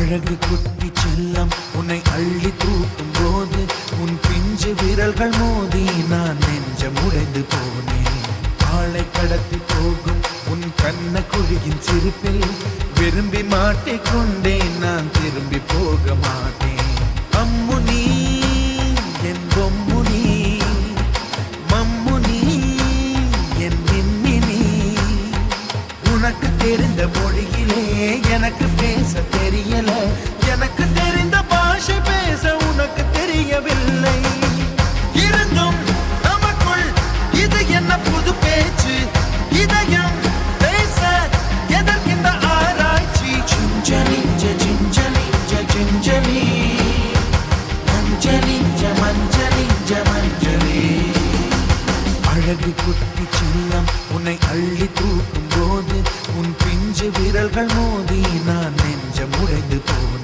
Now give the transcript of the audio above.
அழகு குட்டி செல்லம் உன்னை அள்ளி தூக்கும் போது உன் பிஞ்சு விரல்கள் மோதி நான் நெஞ்சம் உடைந்து போனேன். ஆளை கடத்தி போகும் உன் கண்ண குழியின் சிரிப்பில் விரும்பி மாட்டிக்கொண்டேன், நான் திரும்பி போக மாட்டேன். அம்முனி என் பொம்முனி, மம்முனி என் மின்மினி, உனக்கு தெரிந்த மொழியிலே எனக்கு பேச தெரியல, எனக்கு தெரிந்த பாஷை பேச உனக்கு தெரியவில்லை. இருந்தும் நமக்குள் இது என்ன புது பேச்சு, இதயம் பேச எதற்கின்ற ஆராய்ச்சி. Gingelly gingelly gingelly மஞ்சளி மஞ்சளி மஞ்சளி. அழகு குட்டி செல்லம் உன்னை அள்ளி தூக்கும் போது உன் பிஞ்சு விரல்கள் மோதி நான் நெஞ்சம் உடைந்து போவேன்.